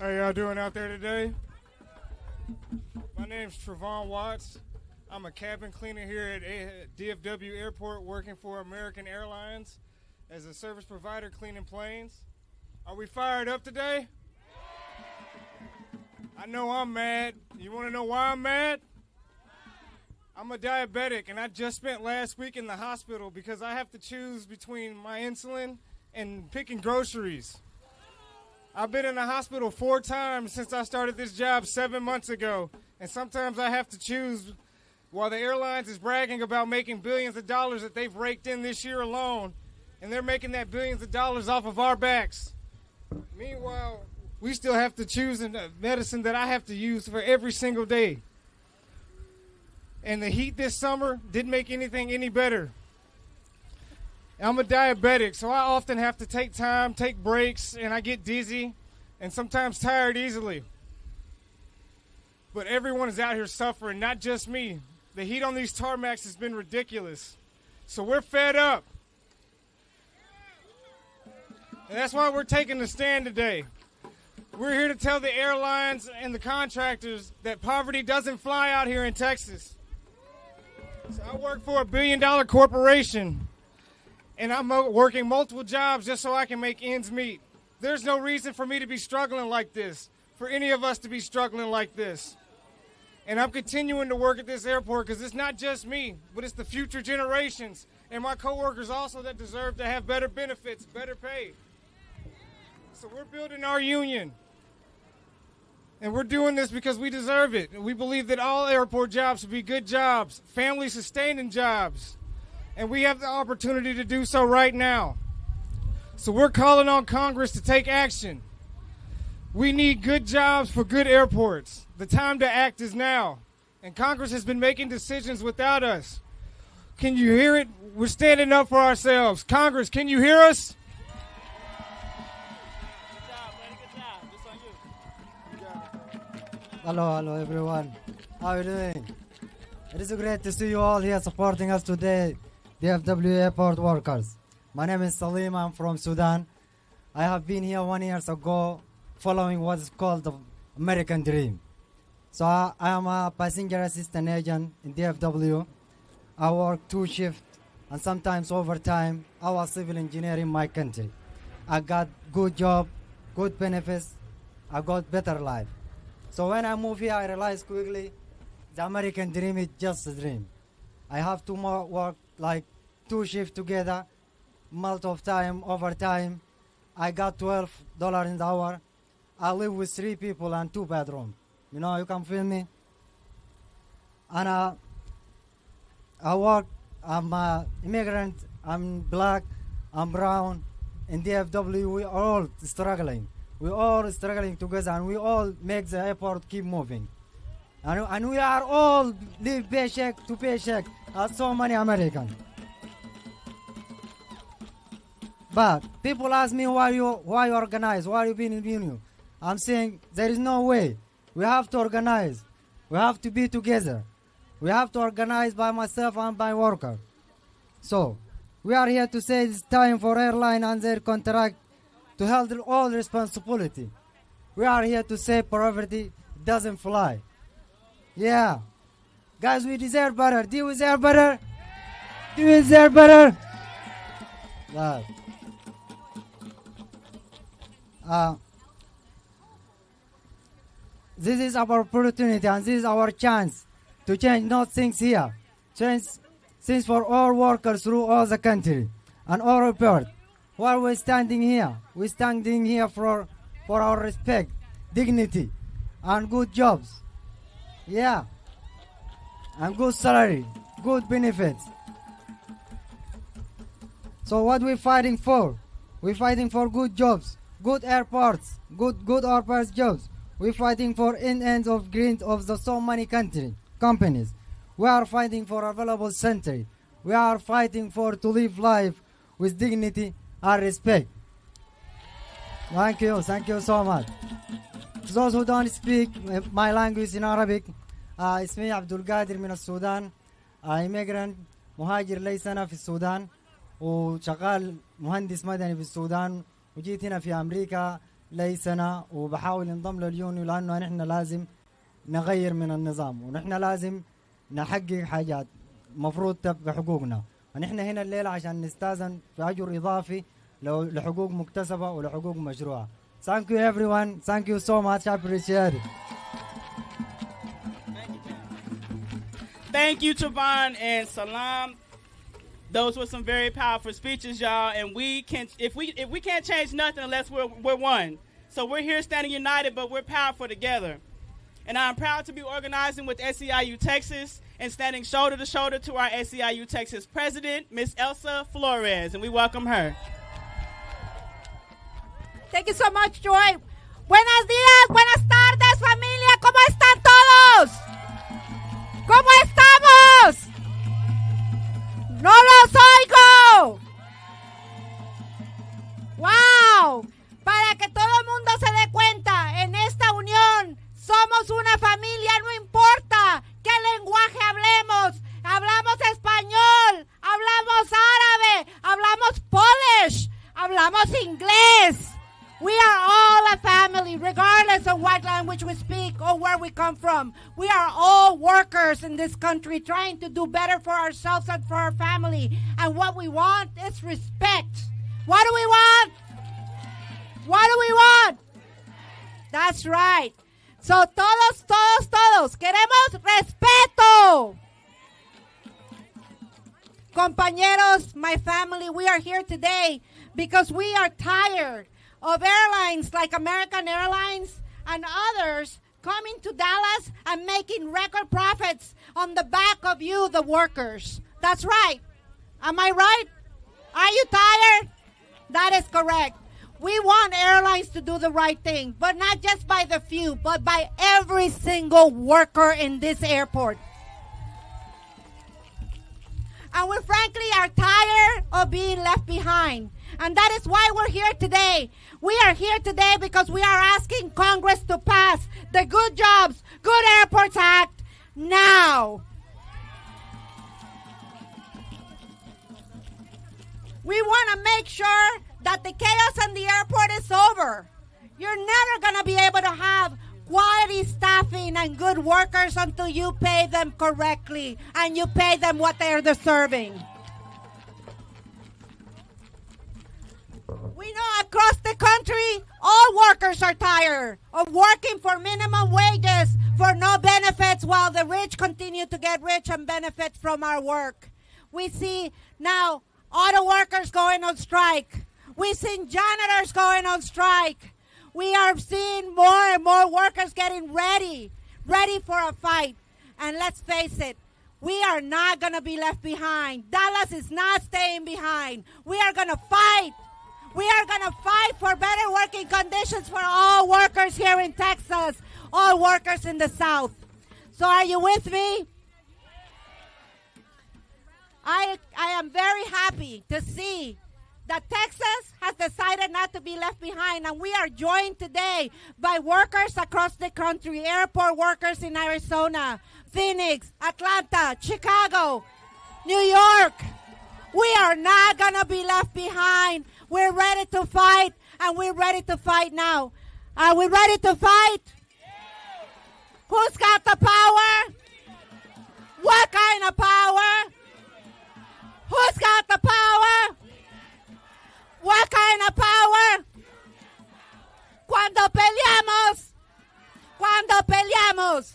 How y'all doing out there today? My name's Trevon Watts. I'm a cabin cleaner here at DFW Airport working for American Airlines as a service provider cleaning planes. Are we fired up today? I know I'm mad. You want to know why I'm mad? I'm a diabetic, and I just spent last week in the hospital because I have to choose between my insulin and picking groceries. I've been in the hospital 4 times since I started this job 7 months ago, and sometimes I have to choose while the airlines is bragging about making billions of dollars that they've raked in this year alone, and they're making that billions of dollars off of our backs. Meanwhile, we still have to choose a medicine that I have to use for every single day. And the heat this summer didn't make anything any better. I'm a diabetic, so I often have to take time, take breaks, and I get dizzy and sometimes tired easily. But everyone is out here suffering, not just me. The heat on these tarmacs has been ridiculous. So we're fed up. And that's why we're taking the stand today. We're here to tell the airlines and the contractors that poverty doesn't fly out here in Texas. So I work for a billion-dollar corporation, and I'm working multiple jobs just so I can make ends meet. There's no reason for me to be struggling like this, for any of us to be struggling like this. And I'm continuing to work at this airport because it's not just me, but it's the future generations and my coworkers also that deserve to have better benefits, better pay. So we're building our union. And we're doing this because we deserve it. And we believe that all airport jobs should be good jobs, family-sustaining jobs. And we have the opportunity to do so right now. So we're calling on Congress to take action. We need good jobs for good airports. The time to act is now. And Congress has been making decisions without us. Can you hear it? We're standing up for ourselves. Congress, can you hear us? Hello everyone. How are you doing? It is great to see you all here supporting us today, DFW airport workers. My name is Salim, I'm from Sudan. I have been here 1 year ago following what is called the American Dream. So I am a passenger assistant agent in DFW. I work 2 shifts and sometimes overtime. I was civil engineer in my country. I got good job, good benefits, I got better life. So when I moved here, I realized quickly the American dream is just a dream. I have to work like 2 shifts together, multi of time, overtime. I got $12 an hour. I live with 3 people and 2 bedrooms. You know, you can feel me? And I work, I'm an immigrant, I'm black, I'm brown. In DFW, we are all struggling. We all struggling together, and we all make the airport keep moving. And we are all live paycheck to paycheck, as so many Americans. But people ask me why you organize, why you been in union. I'm saying there is no way. We have to organize. We have to be together. We have to organize by myself and by worker. So we are here to say it's time for airline and their contract to hold all responsibility. We are here to say poverty doesn't fly. Yeah. Guys, we deserve better. Do we deserve better? Do we deserve better? Right. This is our opportunity and this is our chance to change not things here. Change things for all workers through all the country and all report. While we're standing here, we're standing here for our respect, dignity, and good jobs. Yeah. And good salary, good benefits. So what we're fighting for? We're fighting for good jobs, good airports, good airports jobs. We're fighting for ends of green of the so many companies. We are fighting for available century. We are fighting for to live life with dignity and respect. Thank you so much. To those who don't speak my language in Arabic, اسمي عبد القادر من السودان. immigrant مهاجر لي سنة في السودان وشغال مهندس مدني في السودان وجيت هنا في أمريكا لي سنة وبحاول انضم لليونيو لأنه نحن لازم نغير من النظام ونحن لازم نحقق حاجات مفروض تبقى حقوقنا. ونحن هنا الليلة عشان نستأذن في أجر إضافي لحقوق مكتسبة ولحقوق مشروعة. Thank you everyone. Thank you so much. I appreciate it. Thank you, Trevon and Salam. Those were some very powerful speeches, y'all. And we can, if we can't change nothing unless we're one. So we're here standing united, but we're powerful together. And I'm proud to be organizing with SEIU Texas and standing shoulder to shoulder to our SEIU Texas president, Ms. Elsa Flores, and we welcome her. Thank you so much, Joy. Buenos días, buenas tardes, familia. ¿Cómo están todos? ¿Cómo estamos? ¡No los oigo! ¡Wow! Para que todo el mundo se dé cuenta, en esta unión somos una familia, no importa qué lenguaje hablemos. Hablamos español, hablamos árabe, hablamos Polish, hablamos inglés. We are all a family, regardless of what language we speak or where we come from. We are all workers in this country trying to do better for ourselves and for our family. And what we want is respect. What do we want? What do we want? That's right. So todos queremos respeto. Compañeros, my family, we are here today because we are tired of airlines like American Airlines and others coming to Dallas and making record profits on the back of you, the workers. That's right. Am I right? Are you tired? That is correct. We want airlines to do the right thing, but not just by the few, but by every single worker in this airport. And we frankly are tired of being left behind. And that is why we're here today. We are here today because we are asking Congress to pass the Good Jobs, Good Airports Act now. We want to make sure that the chaos in the airport is over. You're never going to be able to have quality staffing and good workers until you pay them correctly and you pay them what they're deserving. We know across the country, all workers are tired of working for minimum wages for no benefits while the rich continue to get rich and benefit from our work. We see now auto workers going on strike. We've seen janitors going on strike. We are seeing more and more workers getting ready for a fight. And let's face it, we are not going to be left behind. Dallas is not staying behind. We are going to fight. We are going to fight for better working conditions for all workers here in Texas, all workers in the South. So are you with me? I am very happy to see that Texas has decided not to be left behind, and we are joined today by workers across the country, airport workers in Arizona, Phoenix, Atlanta, Chicago, New York. We are not going to be left behind. We're ready to fight, and we're ready to fight now. Are we ready to fight? Who's got the power? What kind of power? Who's got the power? What kind of power? Cuando peleamos.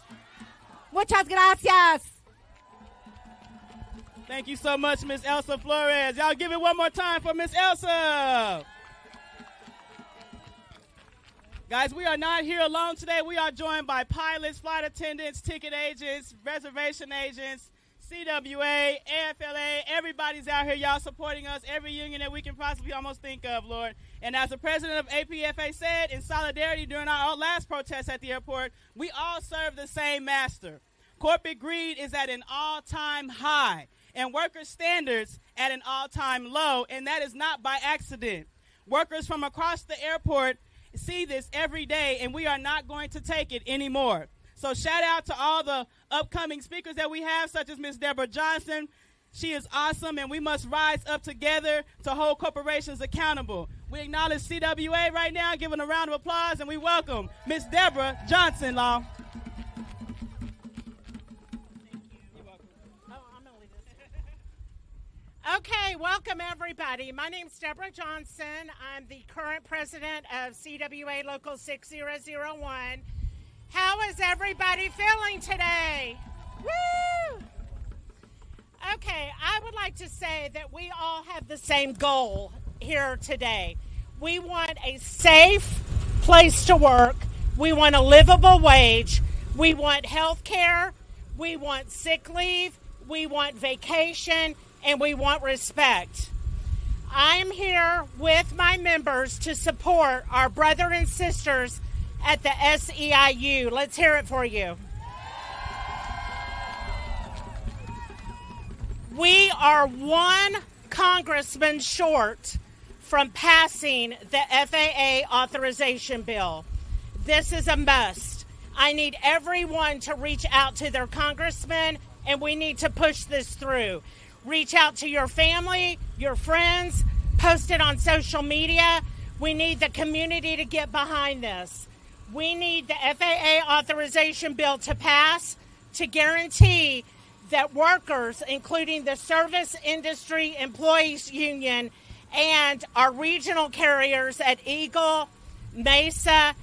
Muchas gracias. Thank you so much, Ms. Elsa Flores. Y'all give it one more time for Ms. Elsa. Guys, we are not here alone today. We are joined by pilots, flight attendants, ticket agents, reservation agents, CWA, AFLA, everybody's out here, y'all, supporting us, every union that we can possibly almost think of, Lord. And as the president of APFA said, in solidarity during our last protest at the airport, we all serve the same master. Corporate greed is at an all-time high, and worker standards at an all-time low, and that is not by accident. Workers from across the airport see this every day, and we are not going to take it anymore. So shout out to all the upcoming speakers that we have, such as Ms. Deborah Johnson, She is awesome, and we must rise up together to hold corporations accountable. We acknowledge CWA right now, giving a round of applause, and we welcome Ms. Deborah Johnson, Law. Okay, welcome everybody. My name's Deborah Johnson. I'm the current president of CWA Local 6001. How is everybody feeling today? Woo! Okay, I would like to say that we all have the same goal here today. We want a safe place to work. We want a livable wage. We want health care. We want sick leave. We want vacation. And we want respect. I am here with my members to support our brother and sisters at the SEIU. Let's hear it for you. We are one congressman short from passing the FAA authorization bill. This is a must. I need everyone to reach out to their congressman, and we need to push this through. Reach out to your family, your friends, post it on social media. We need the community to get behind this. We need the FAA authorization bill to pass to guarantee that workers, including the Service Industry Employees Union and our regional carriers at Eagle, Mesa,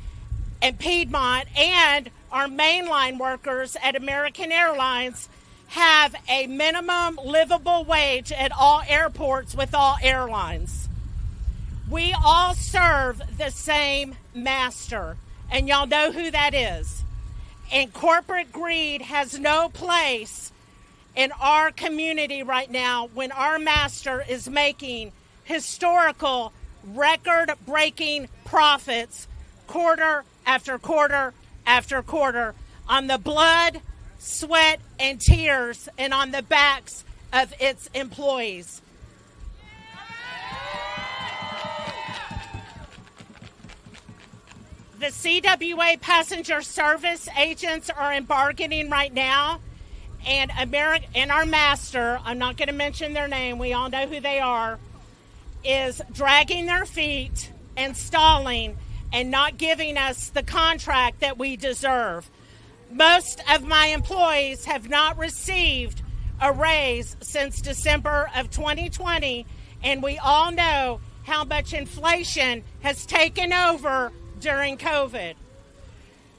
and Piedmont, and our mainline workers at American Airlines, have a minimum livable wage at all airports with all airlines. We all serve the same master, and y'all know who that is. And corporate greed has no place in our community right now when our master is making historical, record-breaking profits quarter after quarter after quarter on the blood, sweat, and tears, and on the backs of its employees. The CWA passenger service agents are in bargaining right now, and our master, I'm not going to mention their name, we all know who they are, is dragging their feet and stalling and not giving us the contract that we deserve. Most of my employees have not received a raise since December of 2020, and we all know how much inflation has taken over during COVID.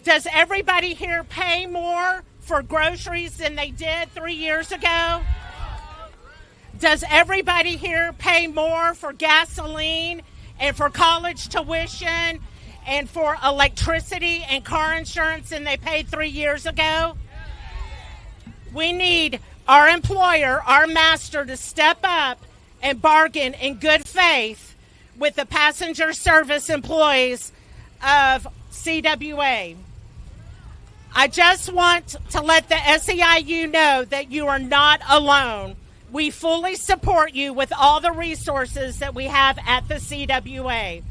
Does everybody here pay more for groceries than they did 3 years ago? Does everybody here pay more for gasoline and for college tuition and for electricity and car insurance than they paid 3 years ago? We need our employer, our master, to step up and bargain in good faith with the passenger service employees of CWA. I just want to let the SEIU know that you are not alone. We fully support you with all the resources that we have at the CWA.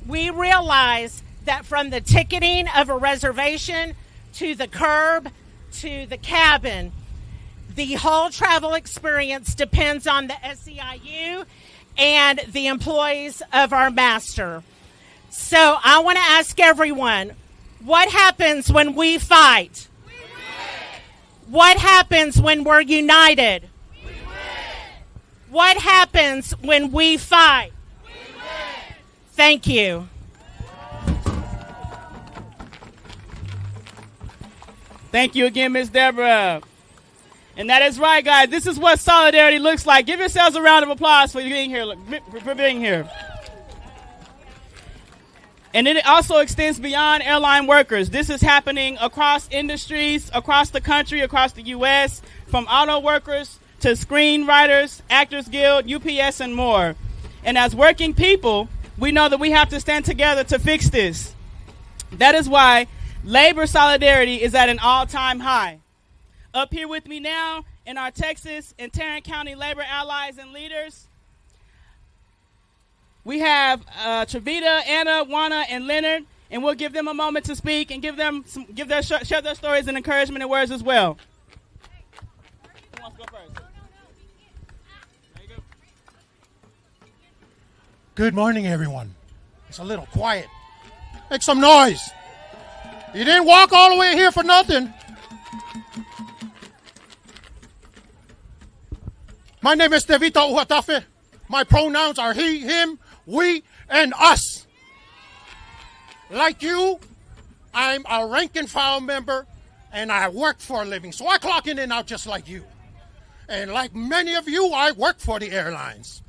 We realize that from the ticketing of a reservation to the curb to the cabin, the whole travel experience depends on the SEIU and the employees of our master. So I want to ask everyone, what happens when we fight? We win. What happens when we're united? We win. What happens when we fight? We win. Thank you. Thank you again, Ms. Deborah. And that is right, guys. This is what solidarity looks like. Give yourselves a round of applause for being here. And it also extends beyond airline workers. This is happening across industries, across the country, across the U.S., from auto workers to screenwriters, Actors Guild, UPS, and more. And as working people, we know that we have to stand together to fix this. That is why labor solidarity is at an all-time high. Up here with me now in our Texas and Tarrant County labor allies and leaders, we have Trevita, Anna, Juana, and Leonard, and we'll give them a moment to speak and share their stories and encouragement and words as well. Who wants to go first? Good morning, everyone. It's a little quiet. Make some noise. You didn't walk all the way here for nothing. My name is Devito Uhatafe. My pronouns are he, him, we, and us. Like you, I'm a rank and file member, and I work for a living. So I clock in and out just like you. And like many of you, I work for the airlines.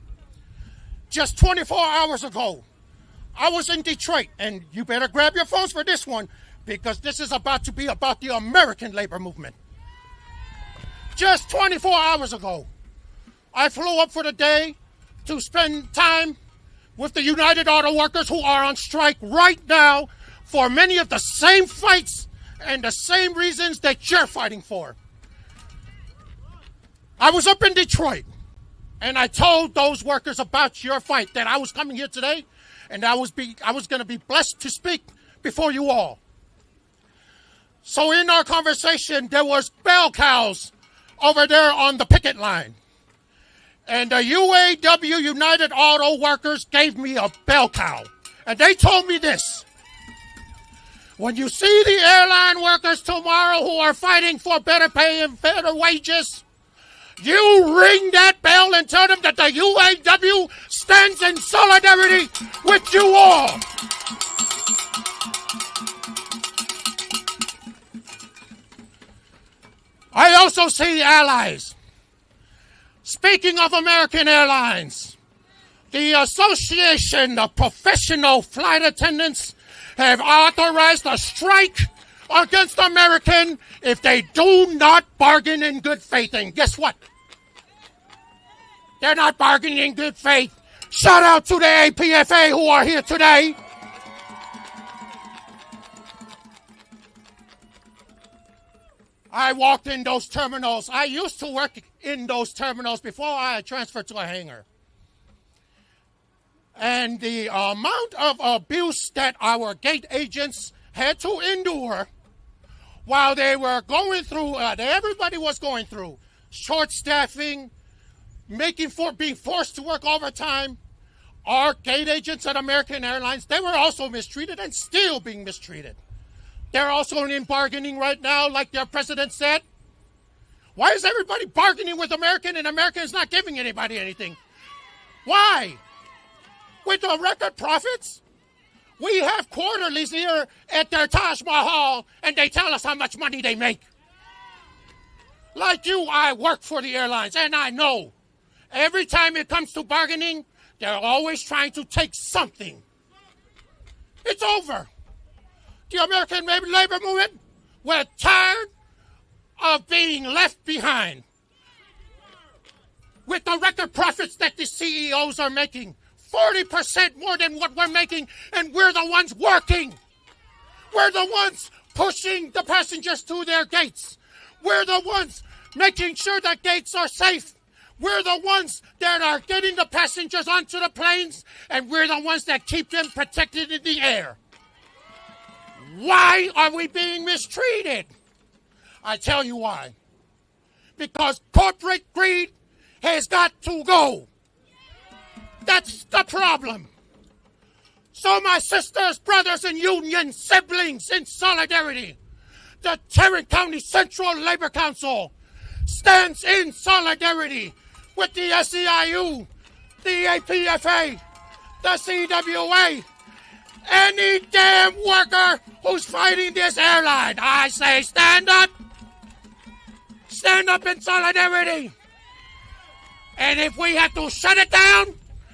Just 24 hours ago, I was in Detroit, and you better grab your phones for this one, because this is about to be about the American labor movement. Just 24 hours ago, I flew up for the day to spend time with the United Auto Workers who are on strike right now for many of the same fights and the same reasons that you're fighting for. I was up in Detroit, and I told those workers about your fight, that I was coming here today, and I was going to be blessed to speak before you all. So in our conversation, there was bell cows over there on the picket line. And the UAW, United Auto Workers, gave me a bell cow. And they told me this: when you see the airline workers tomorrow who are fighting for better pay and better wages, you ring that bell and tell them that the UAW stands in solidarity with you all. I also see allies. Speaking of American Airlines, the Association of Professional Flight Attendants have authorized a strike against American if they do not bargain in good faith. And guess what? They're not bargaining in good faith. Shout out to the APFA who are here today. I walked in those terminals. I used to work in those terminals before I transferred to a hangar. And the amount of abuse that our gate agents had to endure while they were going through, everybody was going through, short staffing, being forced to work overtime. Our gate agents at American Airlines, they were also mistreated and still being mistreated. They're also in bargaining right now, like their president said. Why is everybody bargaining with American and American is not giving anybody anything? Why? With the record profits? We have quarterlies here at their Taj Mahal, and they tell us how much money they make. Like you, I work for the airlines, and I know every time it comes to bargaining, they're always trying to take something. It's over. The American labor movement, we're tired of being left behind. With the record profits that the CEOs are making, 40% more than what we're making, and we're the ones working. We're the ones pushing the passengers to their gates. We're the ones making sure that gates are safe. We're the ones that are getting the passengers onto the planes, and we're the ones that keep them protected in the air. Why are we being mistreated? I tell you why. Because corporate greed has got to go. That's the problem. So my sisters, brothers, and union siblings in solidarity, the Tarrant County Central Labor Council stands in solidarity with the SEIU, the APFA, the CWA, any damn worker who's fighting this airline. I say stand up. Stand up in solidarity. And if we have to shut it down,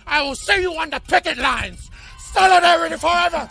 I will see you on the picket lines. Solidarity forever.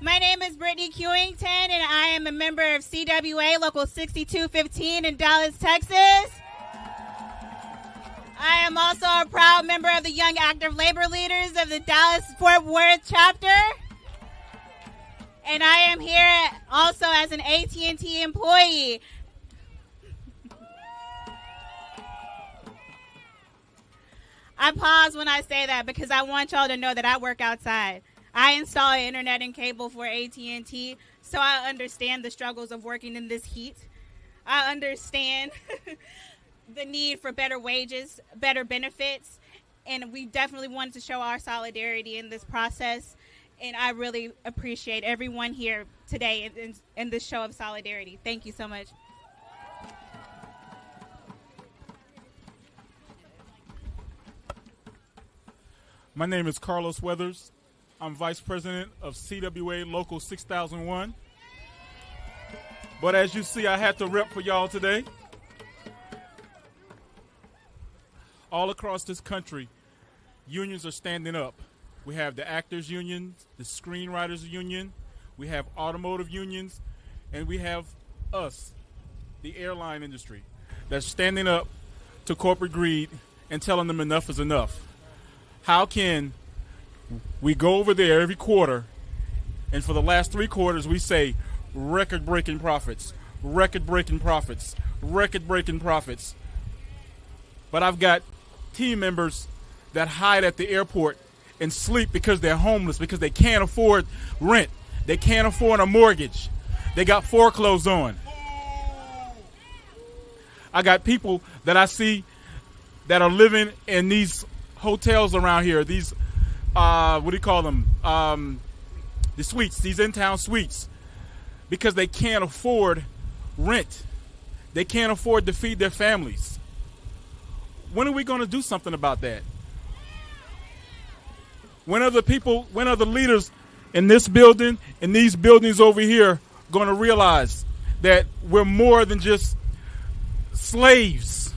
My name is Brittany Cuington, and I am a member of CWA Local 6215 in Dallas, Texas. I am also a proud member of the Young Active Labor Leaders of the Dallas-Fort Worth chapter. And I am here also as an AT&T employee. I pause when I say that because I want y'all to know that I work outside. I install internet and cable for AT&T, so I understand the struggles of working in this heat. I understand the need for better wages, better benefits, and we definitely wanted to show our solidarity in this process. And I really appreciate everyone here today in this show of solidarity. Thank you so much. My name is Carlos Weathers. I'm Vice President of CWA Local 6001. But as you see, I had to rep for y'all today. All across this country, unions are standing up. We have the actors union, the screenwriters union, we have automotive unions, and we have us, the airline industry, that's standing up to corporate greed and telling them enough is enough. How can we go over there every quarter, and for the last 3 quarters we say record-breaking profits, record-breaking profits, record-breaking profits. But I've got team members that hide at the airport and sleep because they're homeless, because they can't afford rent. They can't afford a mortgage. They got foreclosed on. I got people that I see that are living in these hotels around here, these, what do you call them? The suites, these in-town suites, because they can't afford rent. They can't afford to feed their families. When are we going to do something about that? When are the leaders in this building, in these buildings over here, going to realize that we're more than just slaves?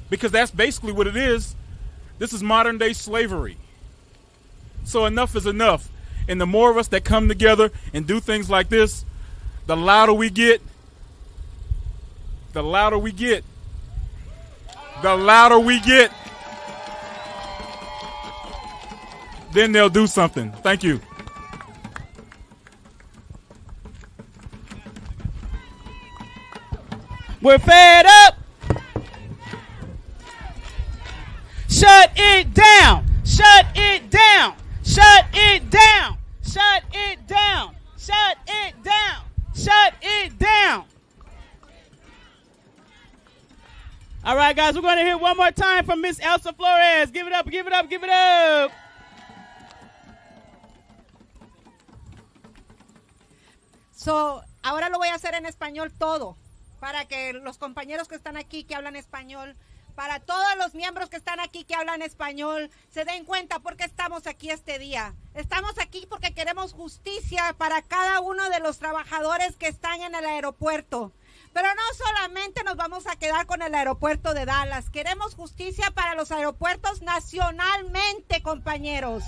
Because that's basically what it is. This is modern day slavery. So enough is enough. And the more of us that come together and do things like this, the louder we get, the louder we get, the louder we get, then they'll do something. Thank you. We're fed up. Shut it down. Shut it down. Shut it down. Shut it down. Shut it down. Shut it down. All right, guys, we're going to hear one more time from Miss Elsa Flores. Give it up, give it up, give it up. So, ahora lo voy a hacer en español todo, para que los compañeros que están aquí que hablan español, para todos los miembros que están aquí que hablan español, se den cuenta por qué estamos aquí este día. Estamos aquí porque queremos justicia para cada uno de los trabajadores que están en el aeropuerto. Pero no solamente nos vamos a quedar con el aeropuerto de Dallas, queremos justicia para los aeropuertos nacionalmente, compañeros.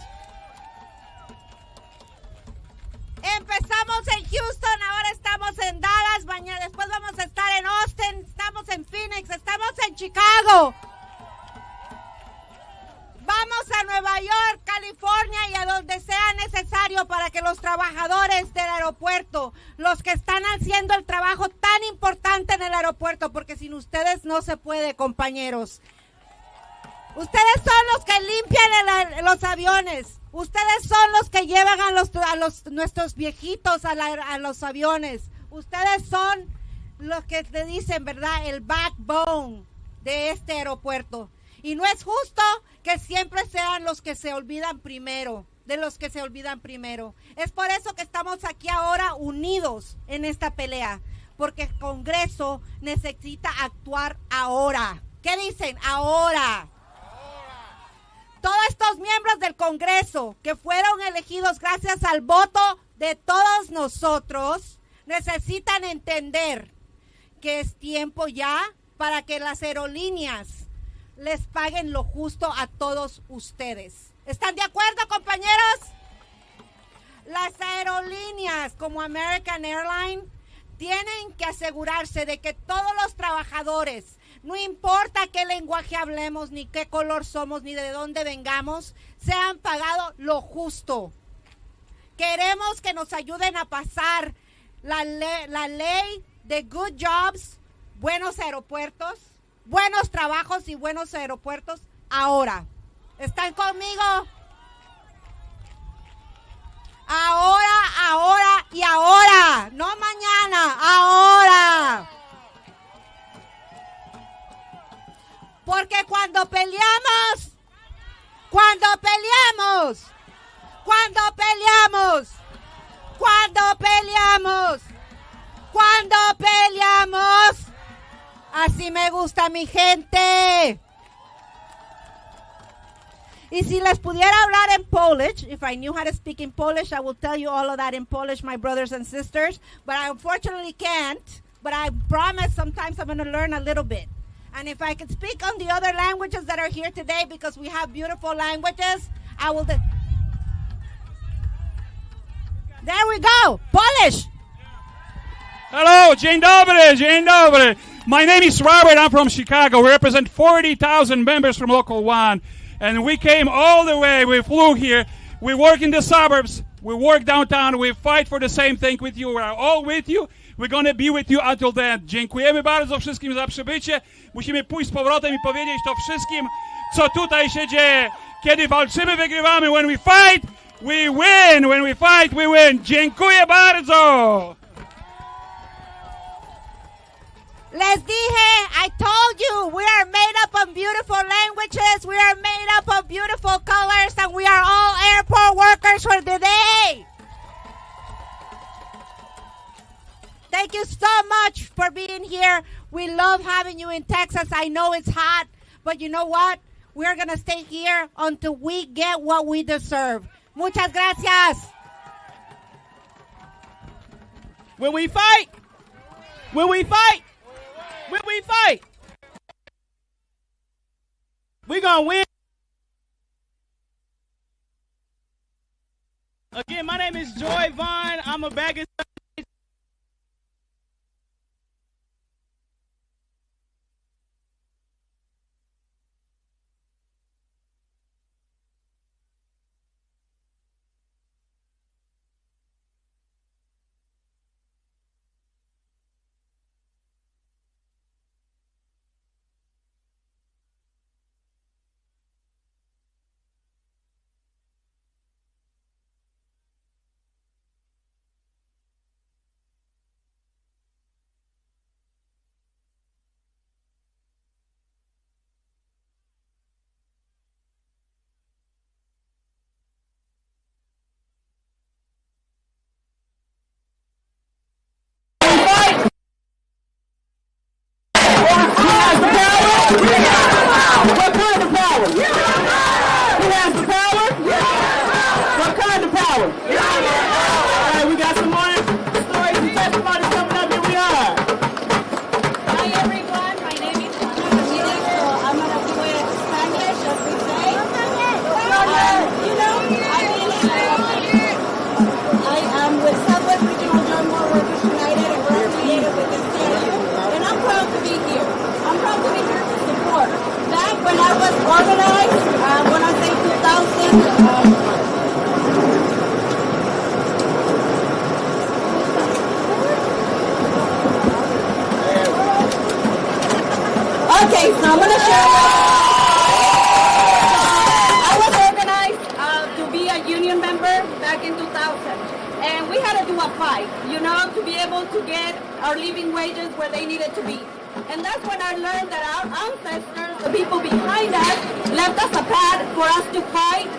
Empezamos en Houston, ahora estamos en Dallas, mañana después vamos a estar en Austin, estamos en Phoenix, estamos en Chicago. Vamos a Nueva York, California y a donde sea necesario para que los trabajadores del aeropuerto, los que están haciendo el trabajo tan importante en el aeropuerto, porque sin ustedes no se puede, compañeros. Ustedes son los que limpian los aviones. Ustedes son los que llevan a nuestros viejitos a los aviones. Ustedes son los que te dicen, ¿verdad? El backbone de este aeropuerto. Y no es justo que siempre sean los que se olvidan primero, de los que se olvidan primero. Es por eso que estamos aquí ahora unidos en esta pelea, porque el Congreso necesita actuar ahora. ¿Qué dicen? Ahora. Todos estos miembros del Congreso que fueron elegidos gracias al voto de todos nosotros necesitan entender que es tiempo ya para que las aerolíneas les paguen lo justo a todos ustedes. ¿Están de acuerdo, compañeros? Las aerolíneas como American Airlines tienen que asegurarse de que todos los trabajadores, no importa qué lenguaje hablemos, ni qué color somos, ni de dónde vengamos, sean pagados lo justo. Queremos que nos ayuden a pasar la ley de good jobs, buenos aeropuertos, buenos trabajos y buenos aeropuertos ahora. ¿Están conmigo? Ahora y ahora. No mañana, ahora. Porque cuando peleamos, así me gusta mi gente. Y si les pudiera hablar en Polish, if I knew how to speak in Polish, I will tell you all of that in Polish, my brothers and sisters. But I unfortunately can't. But I promise sometimes I'm going to learn a little bit. And if I could speak on the other languages that are here today, because we have beautiful languages, I will. There we go. Polish. Hello, dzień dobry, dzień dobry. My name is Robert. I'm from Chicago. We represent 40,000 members from Local 1. And we came all the way. We flew here. We work in the suburbs. We work downtown. We fight for the same thing with you. We're all with you. We're going to be with you until then. Dziękujemy bardzo wszystkim za przybycie. Musimy pójść z powrotem i powiedzieć to wszystkim, co tutaj się dzieje. Kiedy walczymy, wygrywamy. When we fight, we win. When we fight, we win. Dziękuję bardzo. Les dije, I told you, we are made up of beautiful languages, we are made up of beautiful colors, and we are all airport workers for the day. Thank you so much for being here. We love having you in Texas. I know it's hot, but you know what? We're going to stay here until we get what we deserve. Muchas gracias. When we fight, when we fight, we're going to win. Again, my name is Joy Vaughn. I'm a baggage. Okay, so I'm going to share. I was organized to be a union member back in 2000. And we had to do a fight, you know, to be able to get our living wages where they needed to be. And that's when I learned that our ancestors, the people behind us, left us a path for us to fight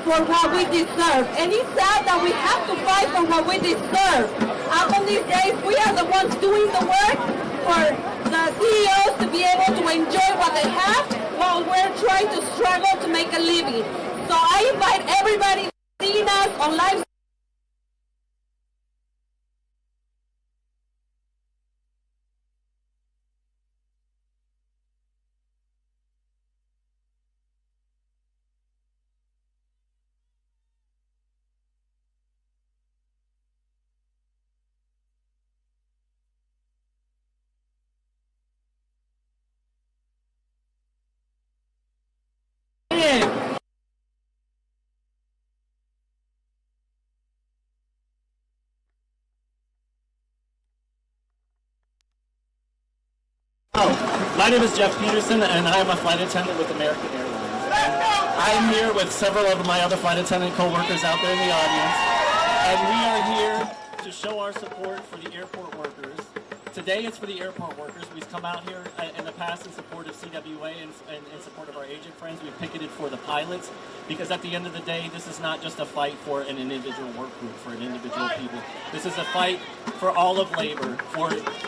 for what we deserve. And it's sad that we have to fight for what we deserve. Out on these days, we are the ones doing the work for the CEOs to be able to enjoy what they have while we're trying to struggle to make a living. So I invite everybody seeing us on live. My name is Jeff Peterson, and I am a flight attendant with American Airlines. And I'm here with several of my other flight attendant co-workers out there in the audience, and we are here to show our support for the airport workers. Today it's for the airport workers. We've come out here in the past in support of CWA and in support of our agent friends. We've picketed for the pilots because at the end of the day, this is not just a fight for an individual work group, for an individual people. This is a fight for all of labor.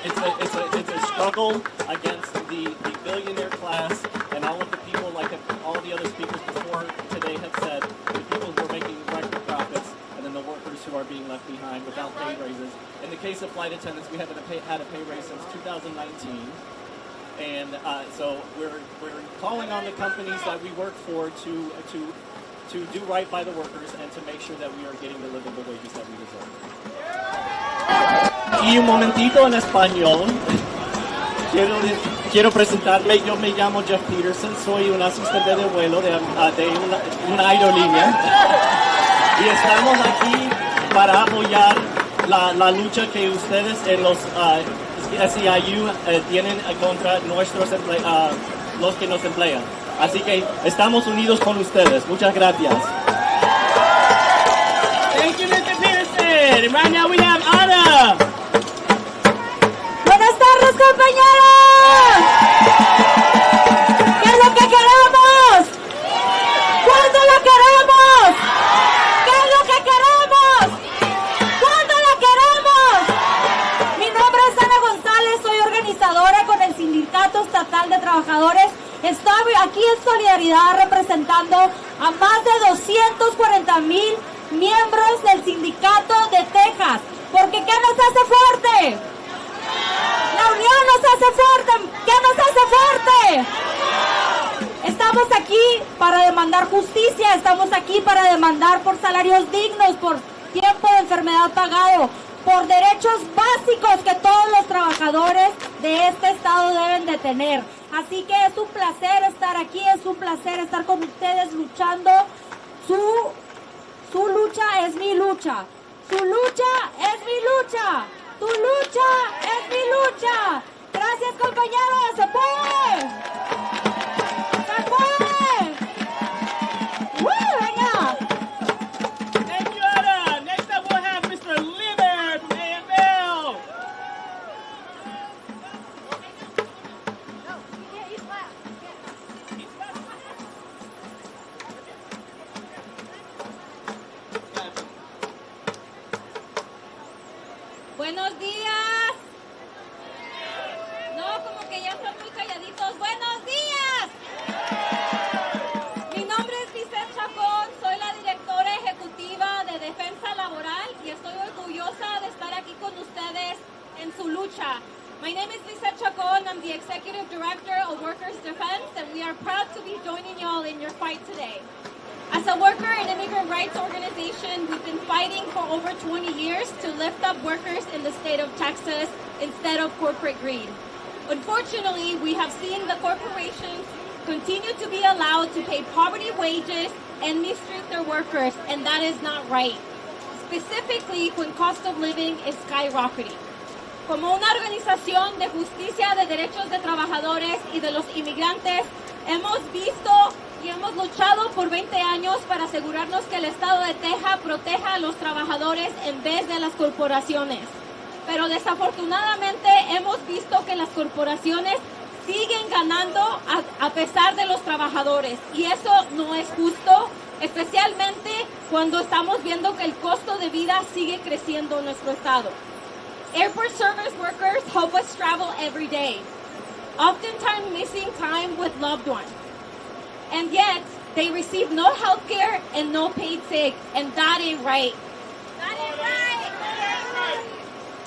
It's a struggle against the billionaire class and all of the people, like all the other speakers before today have said, the people who are making record profits, and then the workers who are being left behind without pay raises. In the case of flight attendants, we haven't had a pay raise since 2019, and so we're calling on the companies that we work for to do right by the workers and to make sure that we are getting the livable wages that we deserve. Y un momentito en español. Quiero presentarme, yo me llamo Jeff Peterson, soy un asistente de vuelo de una aerolínea y estamos aquí para apoyar la lucha que ustedes en los SEIU tienen contra nuestros los que nos emplean. Así que estamos unidos con ustedes. Muchas gracias. Thank you, Mr. Peterson. And right now we have Ana. Buenas tardes, compañeros. ¿Qué es lo que queremos? ¿Cuándo lo queremos? ¿Qué es lo que queremos? ¿Cuándo lo queremos? Mi nombre es Ana González, soy organizadora con el Sindicato Estatal de Trabajadores. Estoy aquí en solidaridad representando a más de 240,000 miembros del sindicato de Texas. Porque ¿qué nos hace fuerte? La unión nos hace fuerte. ¿Qué nos hace fuerte? Estamos aquí para demandar justicia, estamos aquí para demandar por salarios dignos, por tiempo de enfermedad pagado, por derechos básicos que todos los trabajadores de este estado deben de tener. Así que es un placer estar aquí, es un placer estar con ustedes luchando. Su lucha es mi lucha. Su lucha es mi lucha. Tu lucha es mi lucha. Gracias, compañeros. ¡Se puede! ¡Se puede! ¡Venga! Thank you, Ana. Next up we'll have Mr. Liver from AFL. Buenos días. No, como que ya están muy calladitos. Buenos días. Mi nombre es Lisette Chacón, soy la directora ejecutiva de Defensa Laboral y estoy orgullosa de estar aquí con ustedes en su lucha. My name is Lisette Chacón, I'm the executive director of Workers Defense, and we are proud to be joining y'all in your fight today. As a worker and immigrant rights organization, we've been fighting for over 20 years to lift up workers in the state of Texas instead of corporate greed. Unfortunately, we have seen the corporations continue to be allowed to pay poverty wages and mistreat their workers, and that is not right, specifically when cost of living is skyrocketing. Como una organización de justicia de derechos de trabajadores y de los inmigrantes, hemos visto y hemos luchado por 20 años para asegurarnos que el Estado de Texas proteja a los trabajadores en vez de las corporaciones. Pero desafortunadamente hemos visto que las corporaciones siguen ganando a pesar de los trabajadores. Y eso no es justo, especialmente cuando estamos viendo que el costo de vida sigue creciendo en nuestro Estado. Airport service workers help us travel every day, oftentimes missing time with loved ones. And yet, they receive no health care and no paid sick, and that ain't right. That ain't right.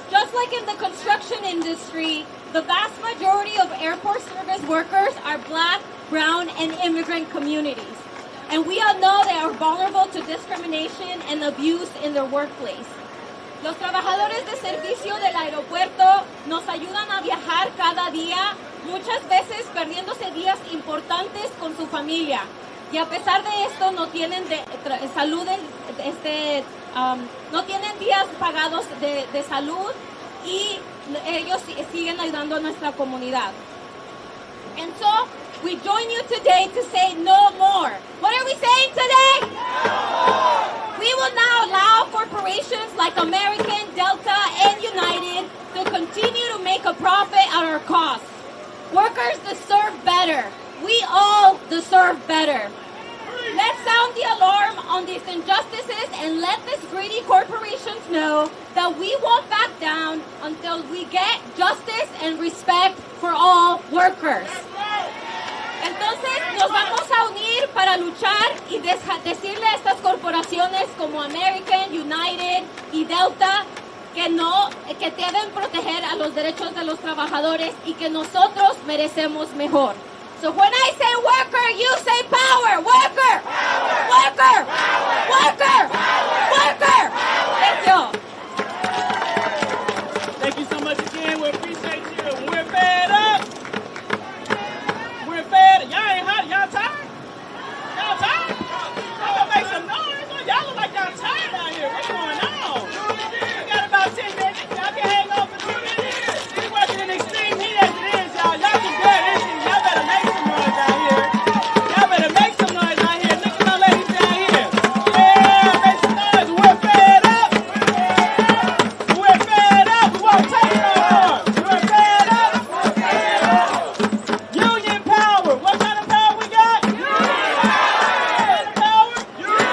Just like in the construction industry, the vast majority of airport service workers are Black, brown, and immigrant communities. And we all know they are vulnerable to discrimination and abuse in their workplace. Los trabajadores de servicio del aeropuerto nos ayudan a viajar cada día, muchas veces perdiéndose días importantes con su familia. Y a pesar de esto no tienen no tienen días pagados de salud y ellos siguen ayudando a nuestra comunidad. And so we join you today to say no more. What are we saying today? We will now allow corporations like American, Delta, and United to continue to make a profit at our cost. Workers deserve better. We all deserve better. Let's sound the alarm on these injustices and let these greedy corporations know that we won't back down until we get justice and respect for all workers. Entonces nos vamos a unir para luchar y decirle a estas corporaciones como American, United y Delta que deben proteger a los derechos de los trabajadores y que nosotros merecemos mejor. So when I say worker, you say power. Worker! Worker! Worker! Worker! Thank you. Thank you so much again. We appreciate you. We're fed up. We're fed up. Y'all ain't hot. Y'all tired? Y'all tired? Y'all make some noise. Y'all look like y'all tired out here. What's going on? We got about 10 minutes. Y'all can hang on for 2 minutes. We're working in extreme heat as it is, y'all. Y'all can bear this. Y'all better make some noise out here. Y'all better make some noise out here. Look at my ladies down here. Yeah, make some noise. We're fed up. We're fed up. We won't take no more. We're fed up. Union power. What kind of power we got? Union power. What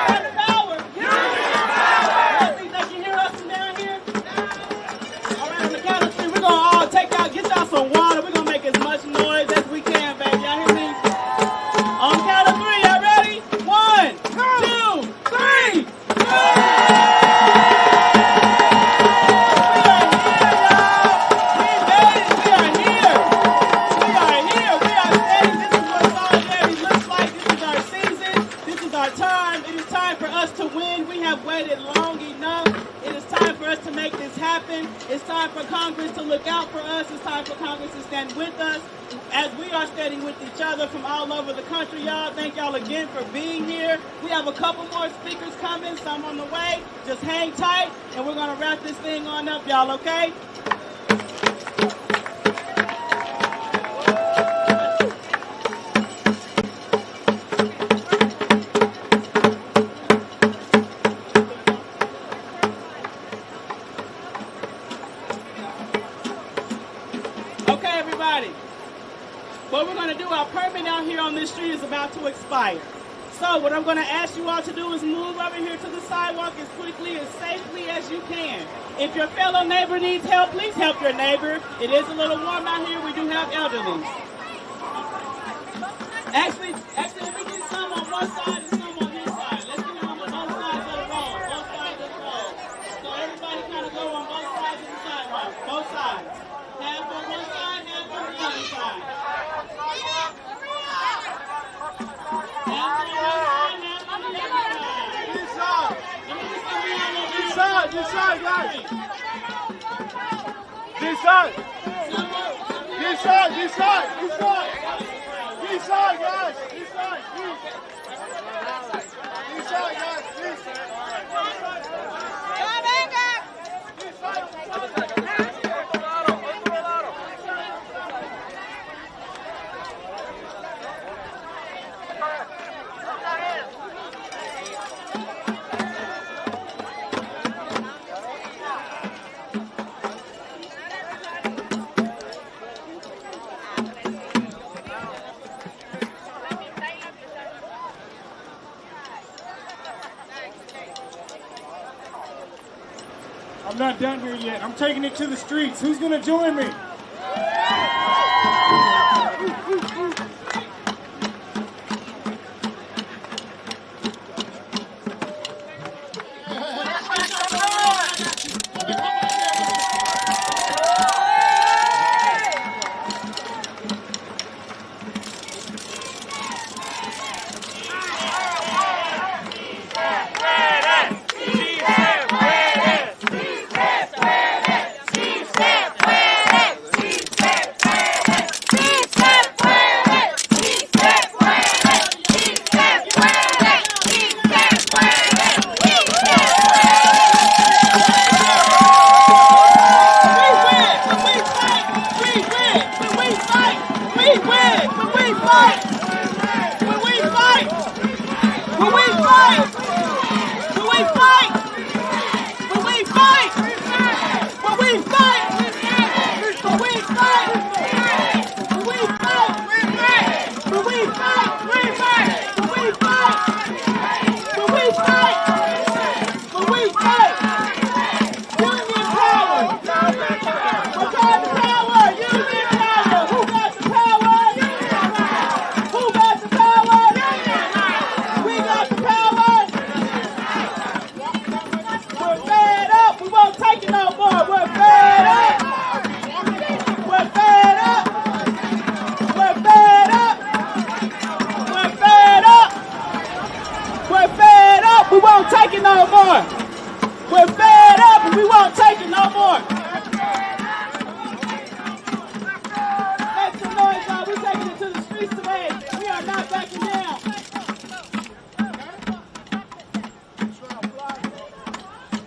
kind of power? Y'all think they can hear us from down here? All right, on the count of 3, we're gonna all get y'all some water. We're gonna make as much noise as we can, baby. Y'all hear me? On the count of 3, y'all ready? 1, 2, 3. It's time for Congress to look out for us. It's time for Congress to stand with us as we are standing with each other from all over the country, y'all. Thank y'all again for being here. We have a couple more speakers coming, some on the way. Just hang tight, and we're going to wrap this thing on up, y'all, okay? What we're going to do, our permit out here on this street is about to expire. So what I'm going to ask you all to do is move over here to the sidewalk as quickly, as safely as you can. If your fellow neighbor needs help, please help your neighbor. It is a little warm out here. We do have elderly. Actually, let me get some on one side and some on this side. Let's get them on both sides of the road. Both sides of the road. So everybody kind of go on both sides of the sidewalk. Both sides. Half on one side, half on the other side. This side, guys. This side. This side, this side, this side. This side, guys. This side, please. This side, guys, please. This side. I'm not done here yet. I'm taking it to the streets. Who's going to join me? We won't take it no more. We're fed up and we won't take it no more. Make some noise, y'all. We're taking it to the streets today. We are not backing down.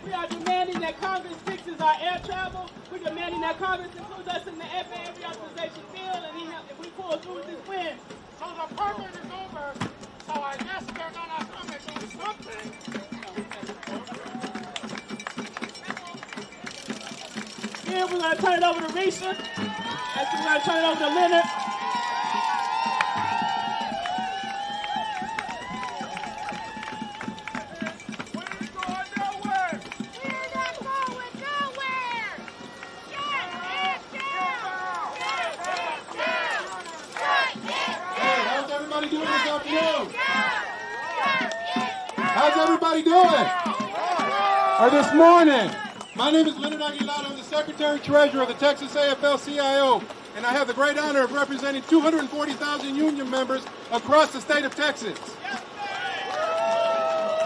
We are demanding that Congress fixes our air travel. We're demanding that Congress includes us in the FAA reauthorization bill and if we pull through with this win. So the permit is over, so I guess they're gonna come and do something. Here we're going to turn it over to Risha. Next we're going to turn it over to Leonard. How's everybody doing this afternoon? How's everybody doing? Or this morning? My name is Leonard Aguilar. I'm the Secretary-Treasurer of the Texas AFL-CIO, and I have the great honor of representing 240,000 union members across the state of Texas.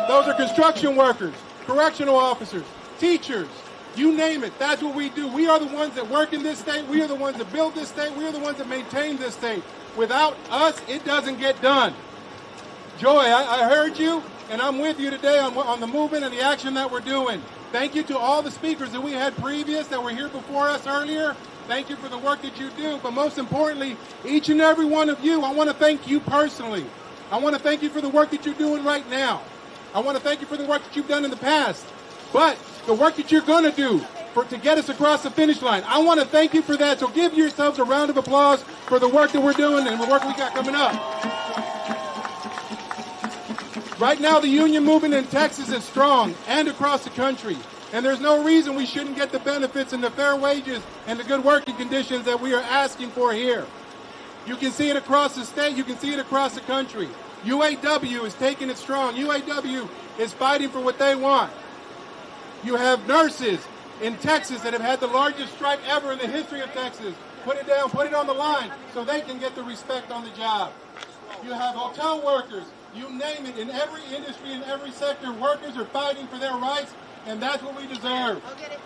Those are construction workers, correctional officers, teachers, you name it. That's what we do. We are the ones that work in this state. We are the ones that build this state. We are the ones that maintain this state. Without us, it doesn't get done. Joy, I heard you, and I'm with you today on the movement and the action that we're doing. Thank you to all the speakers that we had previous that were here before us earlier. Thank you for the work that you do. But most importantly, each and every one of you, I want to thank you personally. I want to thank you for the work that you're doing right now. I want to thank you for the work that you've done in the past. But the work that you're going to do to get us across the finish line, I want to thank you for that. So give yourselves a round of applause for the work that we're doing and the work we got coming up. Right now, the union movement in Texas is strong and across the country. And there's no reason we shouldn't get the benefits and the fair wages and the good working conditions that we are asking for here. You can see it across the state. You can see it across the country. UAW is taking it strong. UAW is fighting for what they want. You have nurses in Texas that have had the largest strike ever in the history of Texas. Put it down, put it on the line so they can get the respect on the job. You have hotel workers. You name it, in every industry, in every sector, workers are fighting for their rights, and that's what we deserve. I'll get it.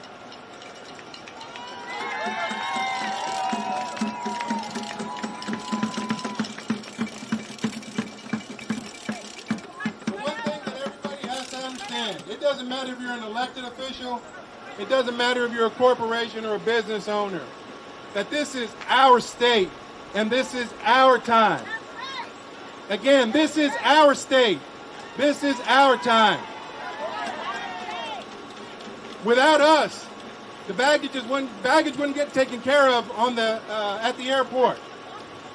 The one thing that everybody has to understand, it doesn't matter if you're an elected official, it doesn't matter if you're a corporation or a business owner, that this is our state, and this is our time. Again, this is our state. This is our time. Without us, the baggage wouldn't get taken care of at the airport.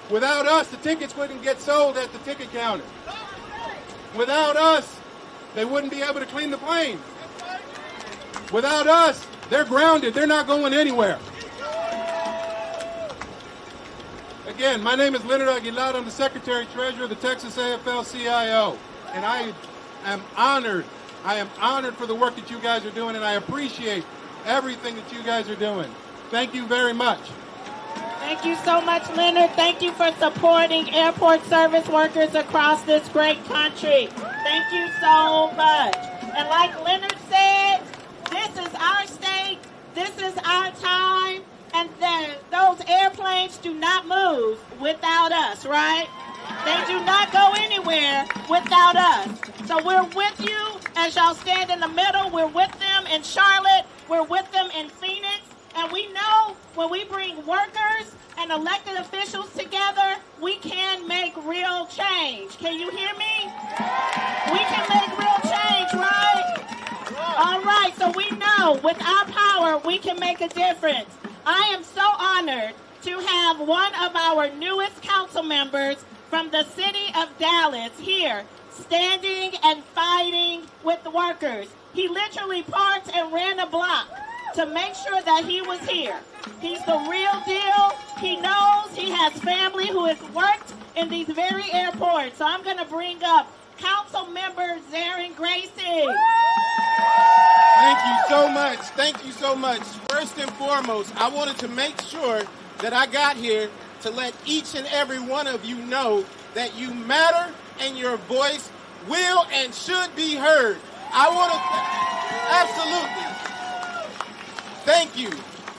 Without us, the tickets wouldn't get sold at the ticket counter. Without us, they wouldn't be able to clean the planes. Without us, they're grounded. They're not going anywhere. Again, my name is Leonard Aguilar. I'm the Secretary-Treasurer of the Texas AFL-CIO. And I am honored. I am honored for the work that you guys are doing, and I appreciate everything that you guys are doing. Thank you very much. Thank you so much, Leonard. Thank you for supporting airport service workers across this great country. Thank you so much. And like Leonard said, this is our state. This is our time. And then those airplanes do not move without us, right? They do not go anywhere without us. So we're with you as y'all stand in the middle. We're with them in Charlotte. We're with them in Phoenix. And we know when we bring workers and elected officials together, we can make real change. Can you hear me? We can make real change, right? All right, so we know with our power, we can make a difference. I am so honored to have one of our newest council members from the city of Dallas here, standing and fighting with the workers. He literally parked and ran a block to make sure that he was here. He's the real deal. He knows he has family who has worked in these very airports. So I'm going to bring up Council Member Zarin Gracie. Thank you so much. Thank you so much. First and foremost, I wanted to make sure that I got here to let each and every one of you know that you matter and your voice will and should be heard. I want to absolutely thank you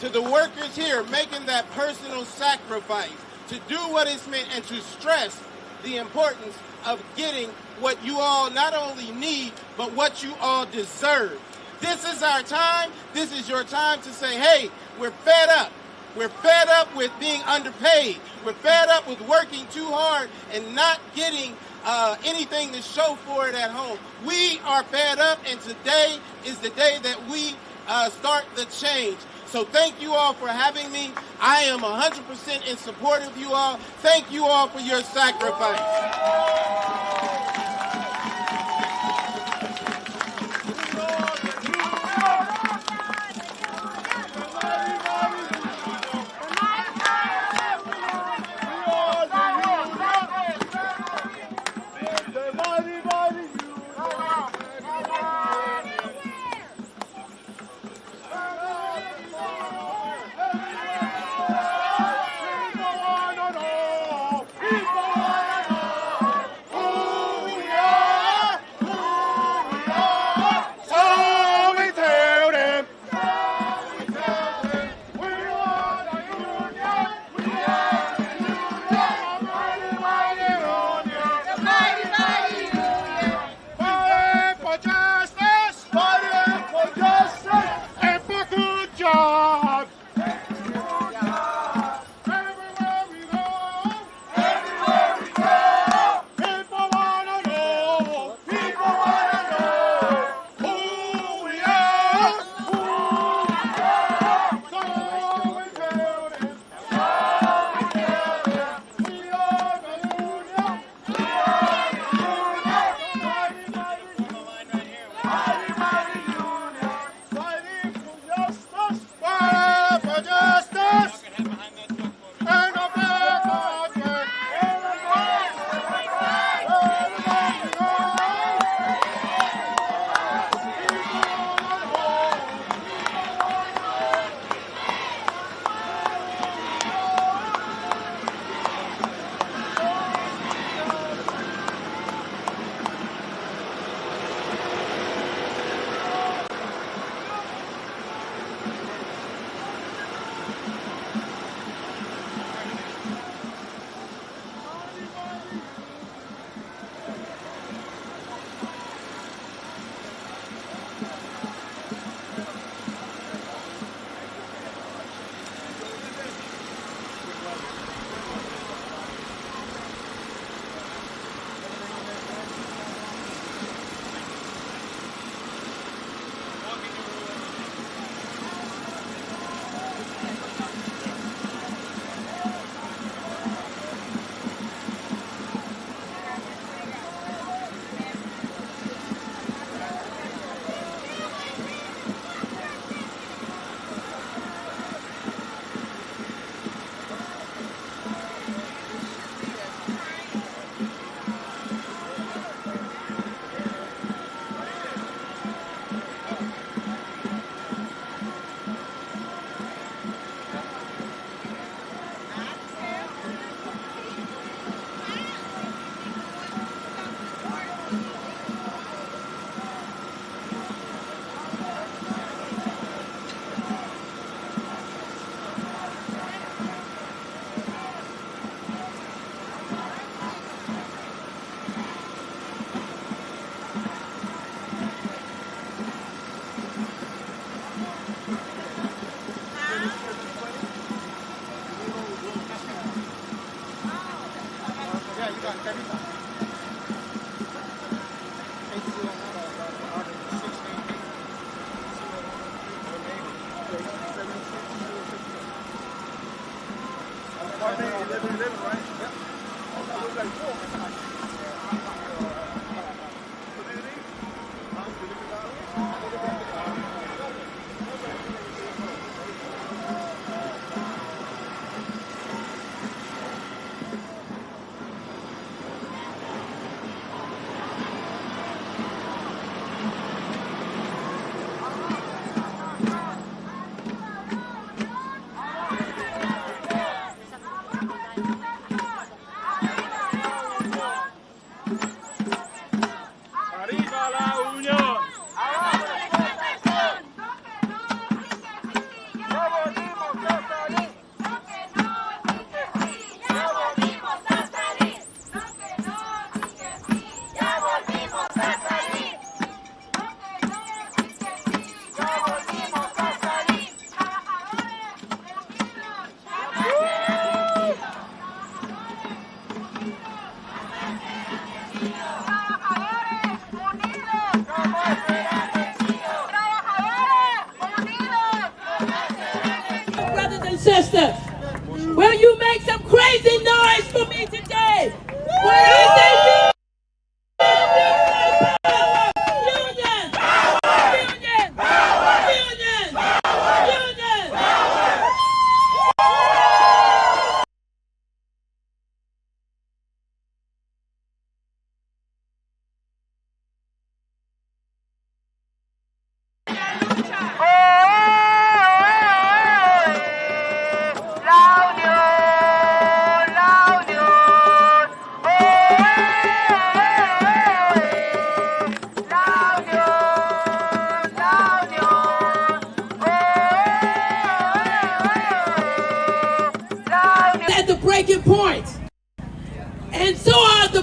to the workers here making that personal sacrifice to do what is meant and to stress the importance of getting what you all not only need, but what you all deserve. This is our time. This is your time to say, hey, we're fed up. We're fed up with being underpaid. We're fed up with working too hard and not getting anything to show for it at home. We are fed up, and today is the day that we start the change. So thank you all for having me. I am 100% in support of you all. Thank you all for your sacrifice.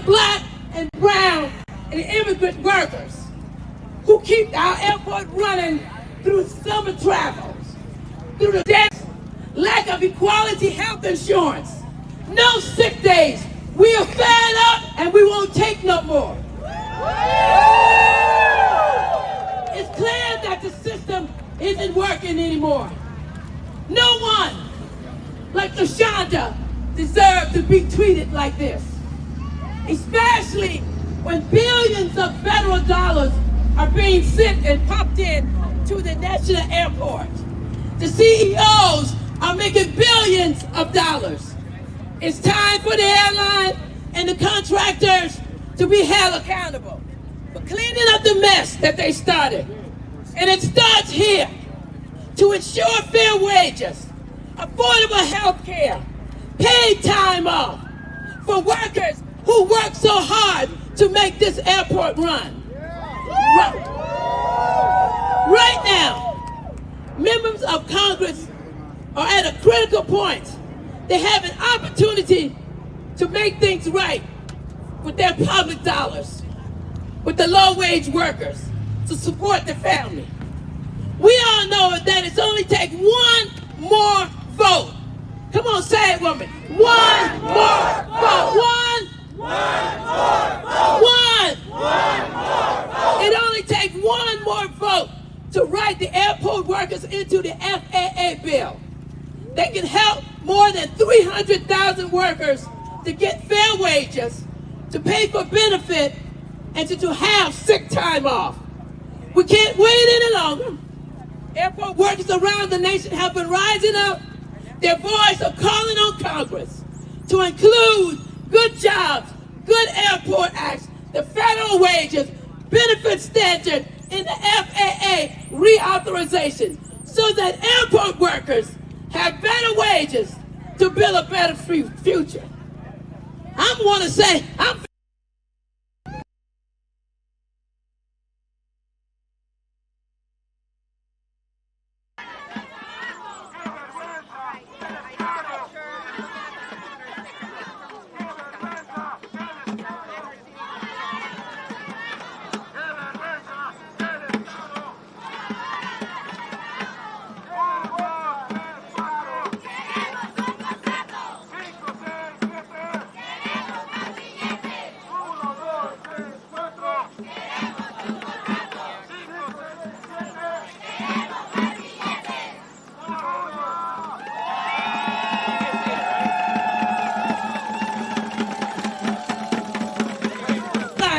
black and brown and immigrant workers who keep our airport running through summer travels, through the deaths, lack of equality health insurance, no sick days. We are fed up and we won't take no more. It's clear that the system isn't working anymore. No one like LaShonda deserves to be treated like this, especially when billions of federal dollars are being sent and pumped in to the national airport. The CEOs are making billions of dollars. It's time for the airline and the contractors to be held accountable for cleaning up the mess that they started. And it starts here, to ensure fair wages, affordable health care, paid time off for workers who work so hard to make this airport run. Right now, members of Congress are at a critical point. They have an opportunity to make things right with their public dollars, with the low-wage workers, to support their family. We all know that it's only take one more vote. Come on, say it with me. One more vote. One more vote. One. It only takes one more vote to write the airport workers into the FAA bill. They can help more than 300,000 workers to get fair wages, to pay for benefit, and to have sick time off. We can't wait any longer. Airport workers around the nation have been rising up. Their voice are calling on Congress to include good jobs, good airport acts, the federal wages, benefit standard in the FAA reauthorization so that airport workers have better wages to build a better future. I want to say,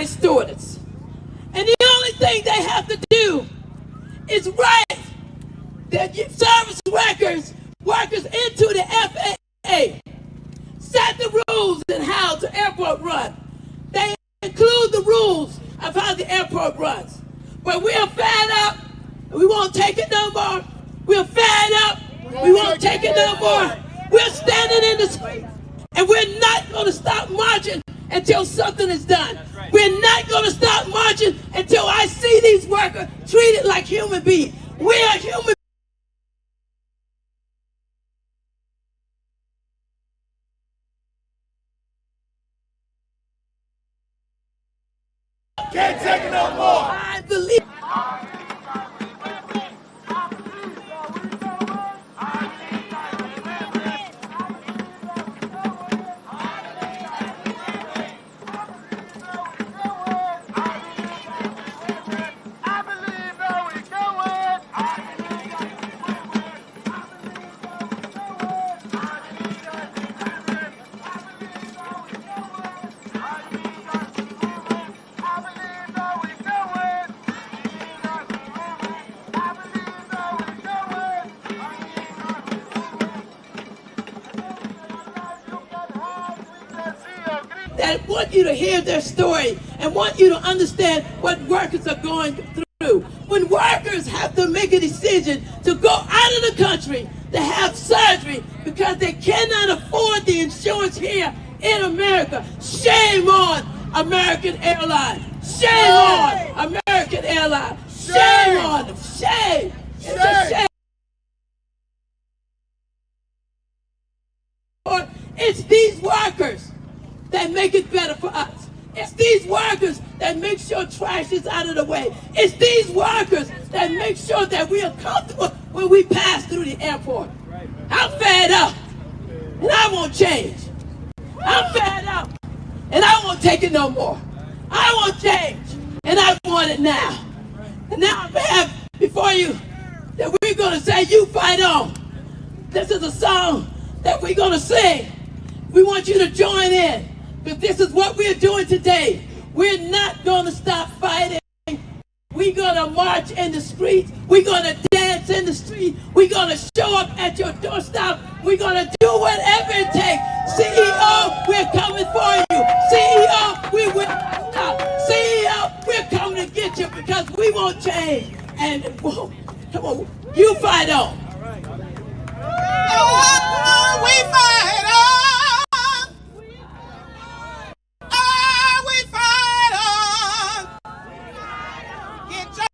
stewardess. And the only thing they have to do is write their service workers into the FAA. Set the rules and how the airport runs. They include the rules of how the airport runs. But we are fed up. We won't take it no more. We're fed up. We won't take it no more. We're standing in the street, and we're not going to stop marching until something is done. We're not going to stop marching until I see these workers treated like human beings. We are human. Can't take it no more. I believe. That want you to hear their story and want you to understand what workers are going through. When workers have to make a decision to go out of the country to have surgery because they cannot afford the insurance here in America, shame on American Airlines. Shame on American Airlines. Shame on them. Shame. It's a shame. It's these workers that make it better for us. It's these workers that make sure trash is out of the way. It's these workers that make sure that we are comfortable when we pass through the airport. I'm fed up, and I won't change. I'm fed up, and I won't take it no more. I want change, and I want it now. And now I have before you that we're going to say, "You fight on." This is a song that we're going to sing. We want you to join in, because this is what we're doing today. We're not going to stop fighting. We're going to march in the streets. We're going to dance in the street. We're going to show up at your doorstep. We're going to do whatever it takes. CEO, we're coming for you. CEO, we will stop. CEO, we're coming to get you because we won't change. And whoa, come on, you fight on. Oh, we fight on. Oh, we fight on. Get your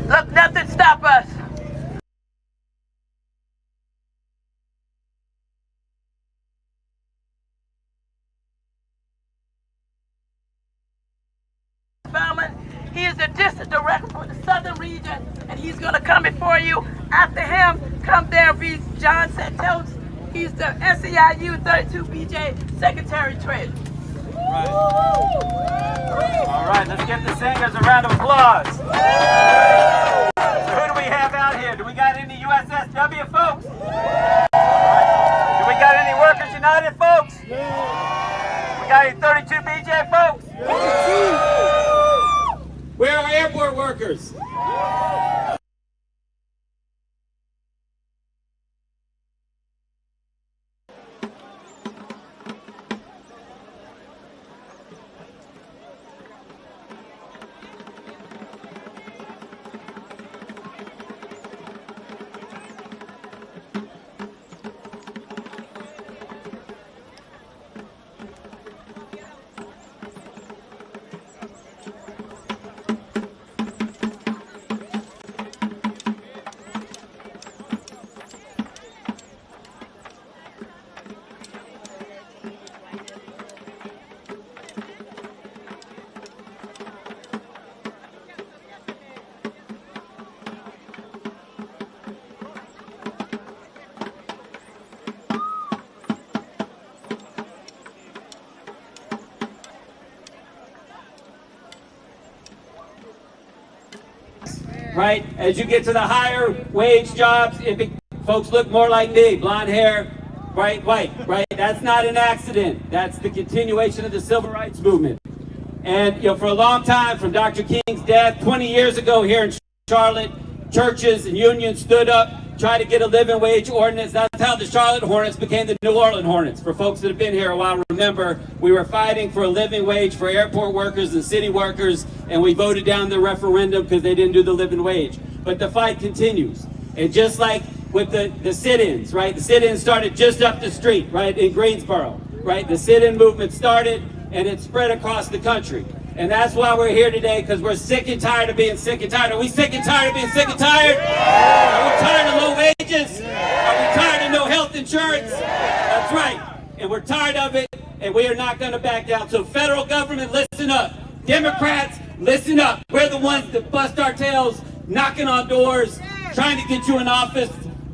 Let nothing stop us. He is the district director for the southern region, and he's going to come before you. After him, come there be John Santos. He's the SEIU 32BJ Secretary Treasurer. Right. All right, let's give the singers a round of applause. So who do we have out here? Do we got any USSW folks? Do we got any Workers United folks? We got any 32BJ folks? Where are airport workers? Right? As you get to the higher wage jobs, folks look more like me, blonde hair, bright white, right? That's not an accident. That's the continuation of the civil rights movement. And for a long time, from Dr. King's death 20 years ago here in Charlotte, churches and unions stood up, tried to get a living wage ordinance. That's how the Charlotte Hornets became the New Orleans Hornets. For folks that have been here a while, remember, we were fighting for a living wage for airport workers and city workers, and we voted down the referendum because they didn't do the living wage. But the fight continues. And just like with the sit-ins, right? The sit-ins started just up the street, right, in Greensboro, right? The sit-in movement started, and it spread across the country. And that's why we're here today, because we're sick and tired of being sick and tired. Are we sick and tired of being sick and tired? Are we tired of low wages? Are we tired of no health insurance. That's right. And we're tired of it, and we are not going to back down. So federal government, listen up. Democrats, listen up. We're the ones that bust our tails, knocking on doors, trying to get you in office.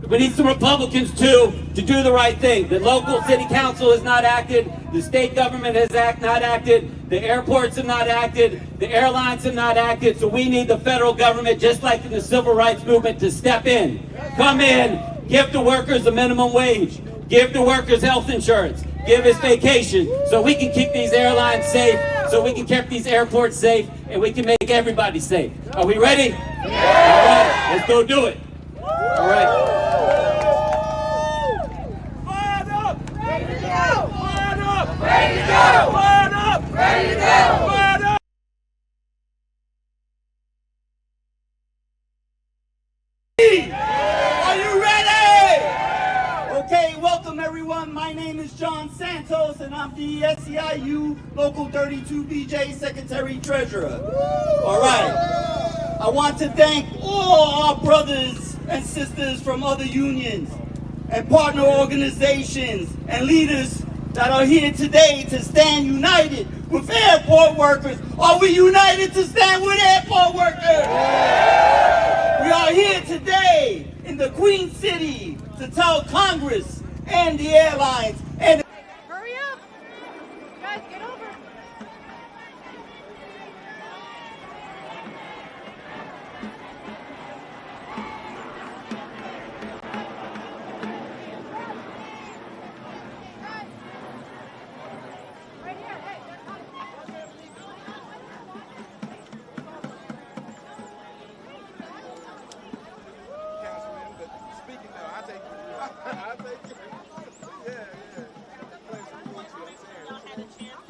We need some Republicans, too, to do the right thing. The local city council has not acted. The state government has not acted. The airports have not acted. The airlines have not acted. So we need the federal government, just like in the civil rights movement, to step in. Come in, give the workers a minimum wage. Give the workers health insurance. Give us vacation so we can keep these airlines safe, so we can keep these airports safe, and we can make everybody safe. Are we ready? All right, let's go do it. All right. Fired up! Ready to go! Fired up! Ready to go! Fired up! Ready to go! Fired up! Are you ready? Okay, welcome everyone. My name is John Santos and I'm the SEIU Local 32BJ Secretary Treasurer. All right. I want to thank all our brothers and sisters from other unions and partner organizations and leaders that are here today to stand united with airport workers. Are we united to stand with airport workers? We are here today in the Queen City to tell Congress and the airlines and Hurry up! Guys, get over. I'll take it. Yeah.